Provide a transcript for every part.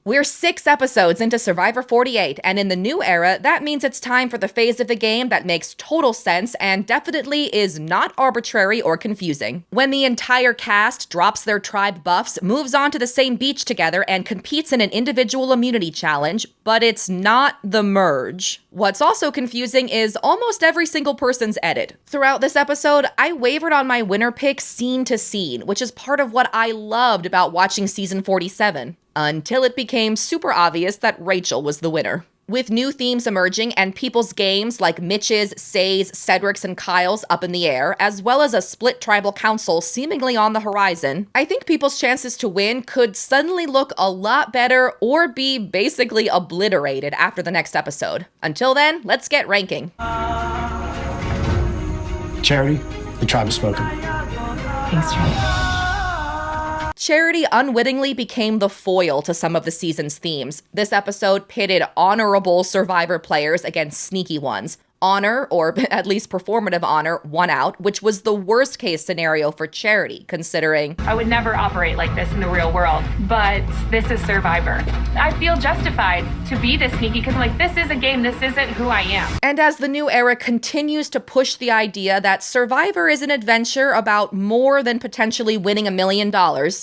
We're 6 episodes into Survivor 48, and in the new era, that means it's time for the phase of the game that makes total sense and definitely is not arbitrary or confusing. When the entire cast drops their tribe buffs, moves on to the same beach together, and competes in an individual immunity challenge, but it's not the merge. What's also confusing is almost every single person's edit. Throughout this episode, I wavered on my winner pick scene to scene, which is part of what I loved about watching season 47. Until it became super obvious that Rachel was the winner. With new themes emerging and people's games like Mitch's, Say's, Cedrek's, and Kyle's up in the air, as well as a split tribal council seemingly on the horizon, I think people's chances to win could suddenly look a lot better or be basically obliterated after the next episode. Until then, let's get ranking. Charity, the tribe has spoken. Thanks, Charity. Charity unwittingly became the foil to some of the season's themes. This episode pitted honorable Survivor players against sneaky ones. Honor, or at least performative honor, won out, which was the worst case scenario for Charity, considering I would never operate like this in the real world, but this is Survivor. I feel justified to be this sneaky because I'm like, this is a game, this isn't who I am. And as the new era continues to push the idea that Survivor is an adventure about more than potentially winning $1 million,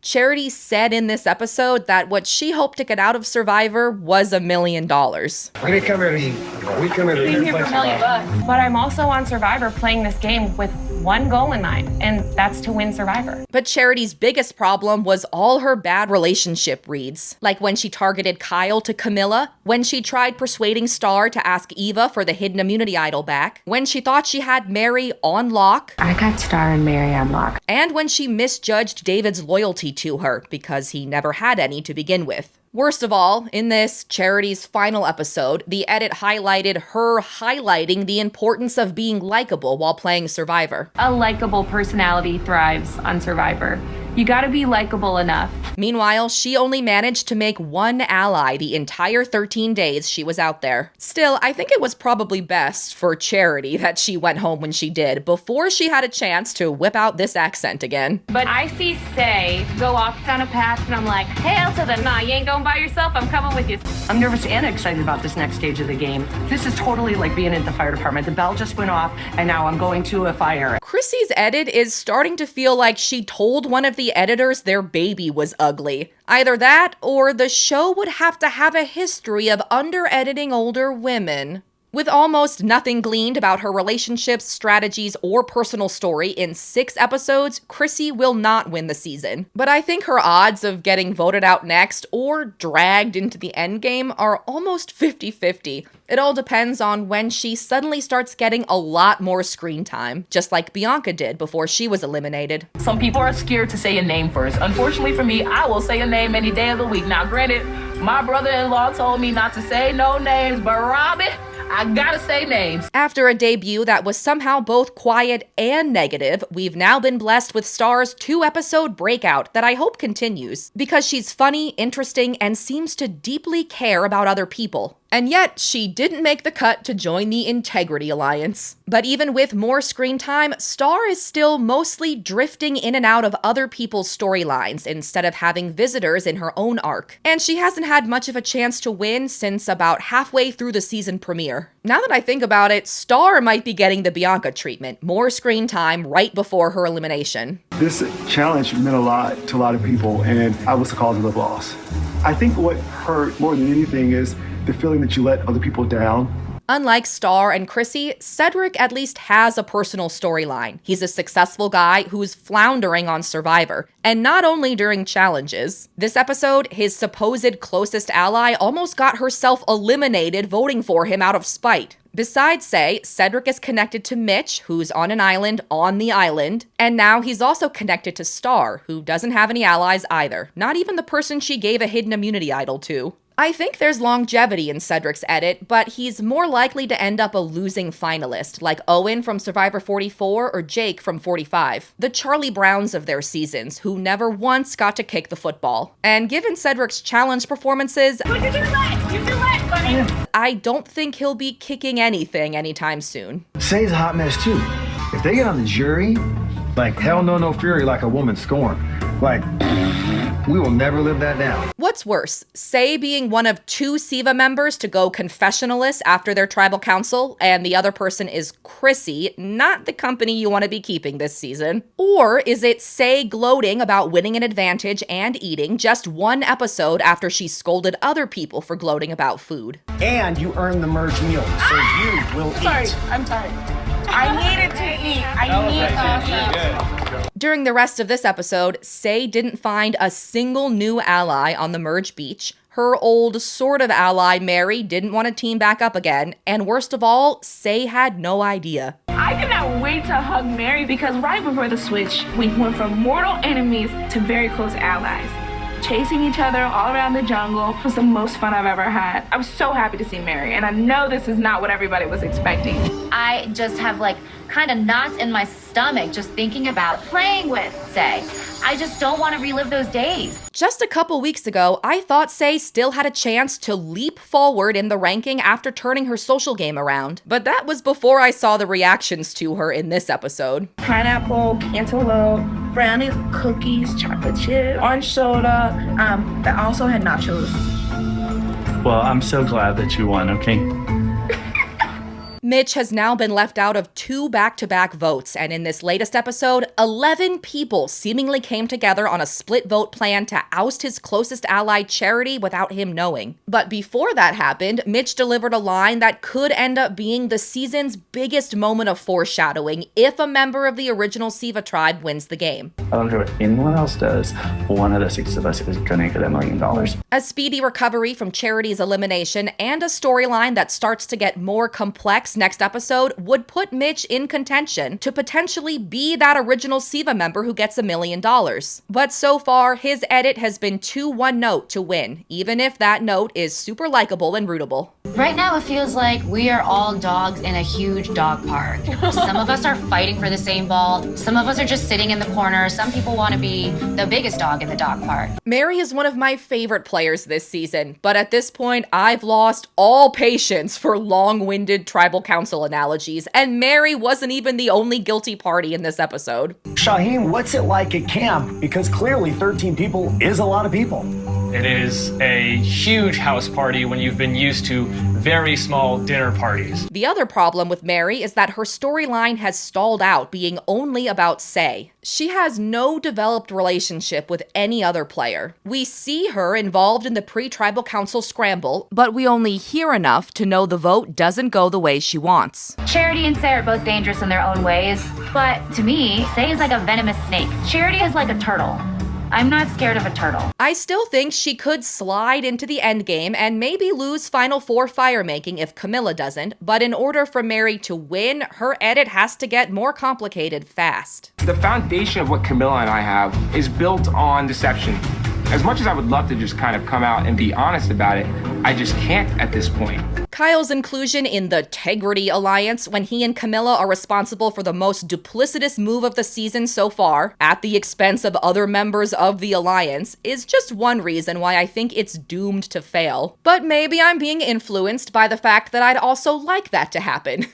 Charity said in this episode that what she hoped to get out of Survivor was $1 million. We didn't come here to eat. We come here to Came here for $1 million. But I'm also on Survivor playing this game with one goal in mind, and that's to win Survivor. But Charity's biggest problem was all her bad relationship reads. Like when she targeted Kyle to Kamilla, when she tried persuading Star to ask Eva for the hidden immunity idol back, when she thought she had Mary on lock, I got Star and Mary on lock, and when she misjudged David's loyalty to her because he never had any to begin with. Worst of all, in this, Charity's final episode, the edit highlighted her highlighting the importance of being likable while playing Survivor. A likable personality thrives on Survivor. You gotta be likable enough. Meanwhile, she only managed to make one ally the entire 13 days she was out there. Still, I think it was probably best for Charity that she went home when she did, before she had a chance to whip out this accent again. But I see Say go off down a path, and I'm like, hail to the nah, you ain't going by yourself, I'm coming with you. I'm nervous and excited about this next stage of the game. This is totally like being in the fire department. The bell just went off, and now I'm going to a fire. Chrissy's edit is starting to feel like she told one of the editors their baby was ugly. Either that, or the show would have to have a history of under-editing older women. With almost nothing gleaned about her relationships, strategies, or personal story in 6 episodes, Chrissy will not win the season. But I think her odds of getting voted out next or dragged into the endgame are almost 50-50. It all depends on when she suddenly starts getting a lot more screen time, just like Bianca did before she was eliminated. Some people are scared to say a name first. Unfortunately for me, I will say a name any day of the week. Now, granted, my brother-in-law told me not to say no names, but Robbie, I gotta say names. After a debut that was somehow both quiet and negative, we've now been blessed with Star's 2-episode breakout that I hope continues, because she's funny, interesting, and seems to deeply care about other people. And yet, she didn't make the cut to join the Integrity Alliance. But even with more screen time, Star is still mostly drifting in and out of other people's storylines instead of having visitors in her own arc. And she hasn't had much of a chance to win since about halfway through the season premiere. Now that I think about it, Star might be getting the Bianca treatment, more screen time right before her elimination. This challenge meant a lot to a lot of people, and I was the cause of the loss. I think what hurt more than anything is the feeling that you let other people down. Unlike Star and Chrissy, Cedrek at least has a personal storyline. He's a successful guy who's floundering on Survivor, and not only during challenges. This episode, his supposed closest ally almost got herself eliminated voting for him out of spite. Besides Say, Cedrek is connected to Mitch, who's on an island on the island, and now he's also connected to Star, who doesn't have any allies either, not even the person she gave a hidden immunity idol to. I think there's longevity in Cedrek's edit, but he's more likely to end up a losing finalist, like Owen from Survivor 44 or Jake from 45. The Charlie Browns of their seasons, who never once got to kick the football. And given Cedrek's challenge performances, I don't think he'll be kicking anything anytime soon. Say's a hot mess too. If they get on the jury, like hell no fury like a woman scorned. Like, We will never live that down. What's worse, Say being one of 2 Siva members to go confessionalist after their tribal council, and the other person is Chrissy, not the company you want to be keeping this season? Or is it Say gloating about winning an advantage and eating just 1 episode after she scolded other people for gloating about food? And you earn the merge meal, so you will eat. I'm tired. I needed to eat. I need to eat. During the rest of this episode, Say didn't find a single new ally on the merge beach. Her old sort of ally, Mary, didn't want to team back up again. And worst of all, Say had no idea. I cannot wait to hug Mary because right before the switch, we went from mortal enemies to very close allies. Chasing each other all around the jungle was the most fun I've ever had. I was so happy to see Mary, and I know this is not what everybody was expecting. I just have kind of knots in my stomach just thinking about playing with Say. I just don't want to relive those days. Just a couple weeks ago, I thought Say still had a chance to leap forward in the ranking after turning her social game around. But that was before I saw the reactions to her in this episode. Pineapple, cantaloupe, brownies, cookies, chocolate chip, orange soda, that also had nachos. Well, I'm so glad that you won, okay? Mitch has now been left out of 2 back-to-back votes, and in this latest episode, 11 people seemingly came together on a split vote plan to oust his closest ally, Charity, without him knowing. But before that happened, Mitch delivered a line that could end up being the season's biggest moment of foreshadowing if a member of the original Siva tribe wins the game. I don't care what anyone else does, one of the 6 of us is gonna get $1 million. A speedy recovery from Charity's elimination and a storyline that starts to get more complex next episode would put Mitch in contention to potentially be that original Siva member who gets $1 million. But so far, his edit has been too one note to win, even if that note is super likable and rootable. Right now, it feels like we are all dogs in a huge dog park. Some of us are fighting for the same ball. Some of us are just sitting in the corner. Some people want to be the biggest dog in the dog park. Mary is one of my favorite players this season, but at this point, I've lost all patience for long-winded tribal council analogies, and Mary wasn't even the only guilty party in this episode. Shauhin, what's it like at camp? Because clearly 13 people is a lot of people. It is a huge house party when you've been used to very small dinner parties. The other problem with Mary is that her storyline has stalled out, being only about Say. She has no developed relationship with any other player. We see her involved in the pre-tribal council scramble, but we only hear enough to know the vote doesn't go the way she wants. Charity and Say are both dangerous in their own ways, but to me, Say is like a venomous snake. Charity is like a turtle. I'm not scared of a turtle. I still think she could slide into the endgame and maybe lose Final Four fire-making if Kamilla doesn't, but in order for Mary to win, her edit has to get more complicated fast. The foundation of what Kamilla and I have is built on deception. As much as I would love to just kind of come out and be honest about it, I just can't at this point. Kyle's inclusion in the Tegrity Alliance when he and Kamilla are responsible for the most duplicitous move of the season so far, at the expense of other members of the Alliance, is just one reason why I think it's doomed to fail. But maybe I'm being influenced by the fact that I'd also like that to happen.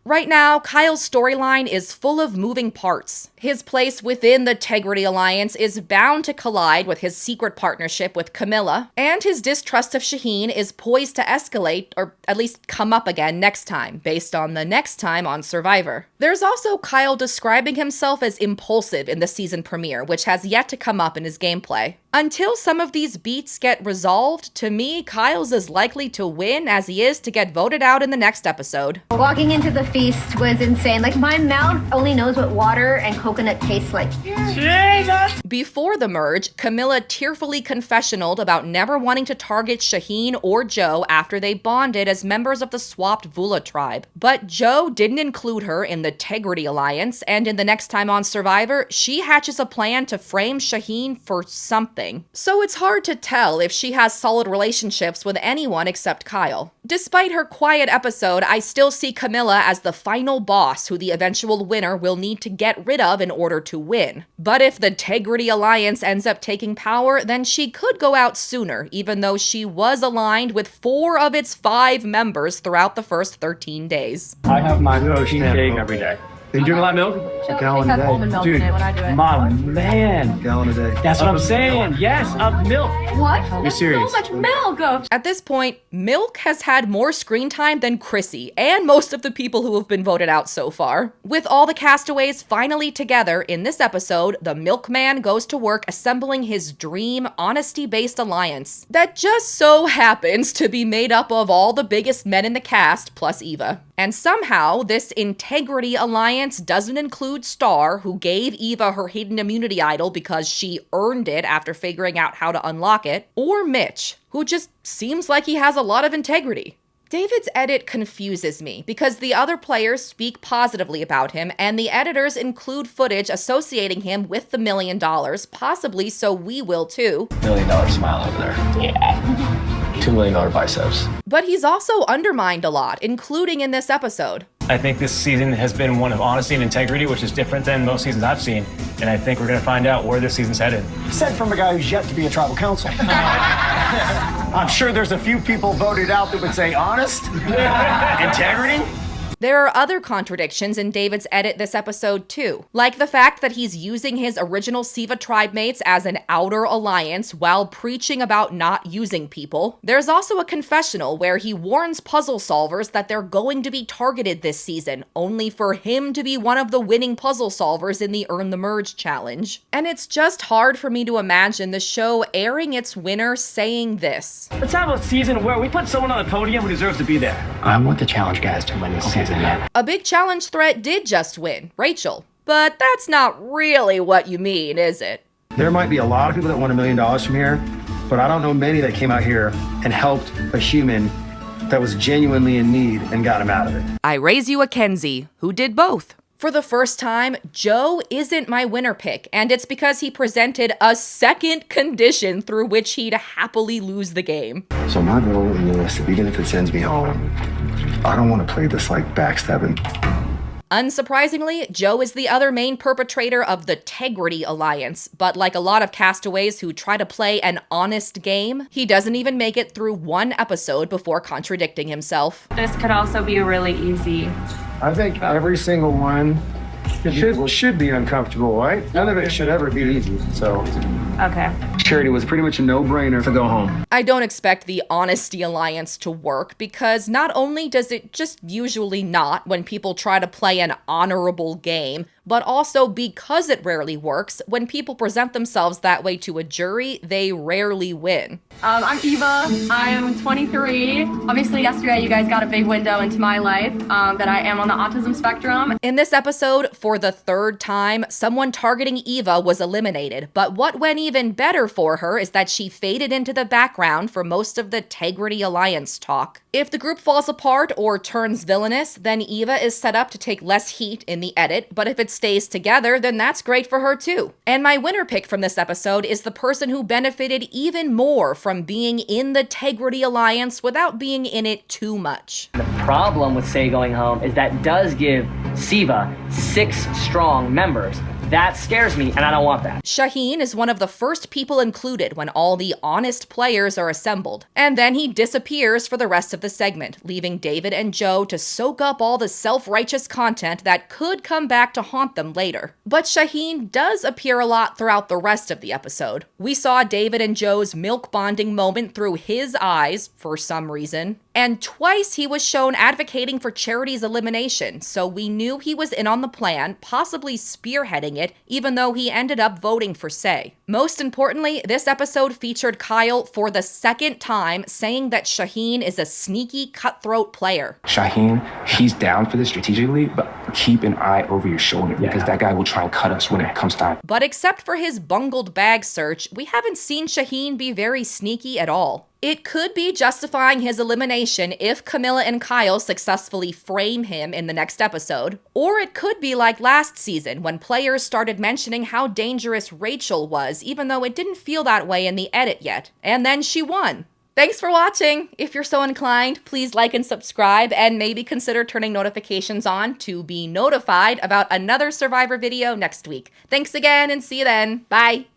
Right now, Kyle's storyline is full of moving parts. His place within the Tegrity Alliance is bound to collide with his secret partnership with Kamilla, and his distrust of Shauhin is poised to escalate, or at least come up again next time, based on the next time on Survivor. There's also Kyle describing himself as impulsive in the season premiere, which has yet to come up in his gameplay. Until some of these beats get resolved, to me, Kyle's as likely to win as he is to get voted out in the next episode. Walking into the feast was insane. My mouth only knows what water and coconut tastes like. Jesus! Before the merge, Kamilla tearfully confessionaled about never wanting to target Shauhin or Joe after they bonded as members of the swapped Vula tribe. But Joe didn't include her in the Tegrity Alliance, and in the next time on Survivor, she hatches a plan to frame Shauhin for something. So it's hard to tell if she has solid relationships with anyone except Kyle. Despite her quiet episode, I still see Kamilla as the final boss who the eventual winner will need to get rid of in order to win. But if the Tegrity Alliance ends up taking power, then she could go out sooner, even though she was aligned with 4 of its 5 members throughout the first 13 days. I have my protein shake every day. You drink a lot of milk? She'll gallon have a day. almond milk Dude, in it when I do it. My man. Gallon a day. That's what I'm saying. Yes, up milk. What? You're That's serious. so much milk. At this point, Milk has had more screen time than Chrissy and most of the people who have been voted out so far. With all the castaways finally together in this episode, the Milkman goes to work assembling his dream honesty-based alliance that just so happens to be made up of all the biggest men in the cast plus Eva. And somehow, this integrity alliance doesn't include Star, who gave Eva her hidden immunity idol because she earned it after figuring out how to unlock it, or Mitch, who just seems like he has a lot of integrity. David's edit confuses me because the other players speak positively about him and the editors include footage associating him with the $1 million, possibly so we will too. $1 million smile over there. Yeah. $2 million biceps. But he's also undermined a lot, including in this episode. I think this season has been one of honesty and integrity, which is different than most seasons I've seen. And I think we're going to find out where this season's headed. Said from a guy who's yet to be a tribal council. I'm sure there's a few people voted out that would say honest, integrity. There are other contradictions in David's edit this episode too, like the fact that he's using his original Siva tribe mates as an outer alliance while preaching about not using people. There's also a confessional where he warns puzzle solvers that they're going to be targeted this season, only for him to be one of the winning puzzle solvers in the Earn the Merge challenge. And it's just hard for me to imagine the show airing its winner saying this. Let's have a season where we put someone on the podium who deserves to be there. I want the challenge guys to win this season. A big challenge threat did just win, Rachel. But that's not really what you mean, is it? There might be a lot of people that won $1 million from here, but I don't know many that came out here and helped a human that was genuinely in need and got him out of it. I raise you a Kenzie, who did both. For the first time, Joe isn't my winner pick, and it's because he presented a second condition through which he'd happily lose the game. So my goal in this, even if it sends me home, I don't want to play this like backstabbing. Unsurprisingly, Joe is the other main perpetrator of the Tegrity Alliance, but like a lot of castaways who try to play an honest game, he doesn't even make it through one episode before contradicting himself. This could also be really easy. I think every single one should be uncomfortable, right? None of it should ever be easy, so. Okay. Charity was pretty much a no-brainer to go home. I don't expect the Honesty Alliance to work because not only does it just usually not when people try to play an honorable game, but also because it rarely works, when people present themselves that way to a jury, they rarely win. I'm Eva. I'm 23. Obviously, yesterday you guys got a big window into my life that I am on the autism spectrum. In this episode, for the third time, someone targeting Eva was eliminated, but what went even better for her is that she faded into the background for most of the Tegrity Alliance talk. If the group falls apart or turns villainous, then Eva is set up to take less heat in the edit, but if it stays together, then that's great for her too. And my winner pick from this episode is the person who benefited even more from being in the Tegrity Alliance without being in it too much. The problem with Say Going Home is that does give Siva 6 strong members. That scares me, and I don't want that. Shauhin is one of the first people included when all the honest players are assembled, and then he disappears for the rest of the segment, leaving David and Joe to soak up all the self-righteous content that could come back to haunt them later. But Shauhin does appear a lot throughout the rest of the episode. We saw David and Joe's milk bonding moment through his eyes, for some reason, and twice he was shown advocating for Charity's elimination, so we knew he was in on the plan, possibly spearheading it, even though he ended up voting for Say. Most importantly, this episode featured Kyle for the second time saying that Shauhin is a sneaky, cutthroat player. Shauhin, he's down for this strategically, but keep an eye over your shoulder because that guy will try and cut us when it comes time. But except for his bungled bag search, we haven't seen Shauhin be very sneaky at all. It could be justifying his elimination if Kamilla and Kyle successfully frame him in the next episode. Or it could be like last season when players started mentioning how dangerous Rachel was, even though it didn't feel that way in the edit yet. And then she won. Thanks for watching! If you're so inclined, please like and subscribe, and maybe consider turning notifications on to be notified about another Survivor video next week. Thanks again, and see you then. Bye!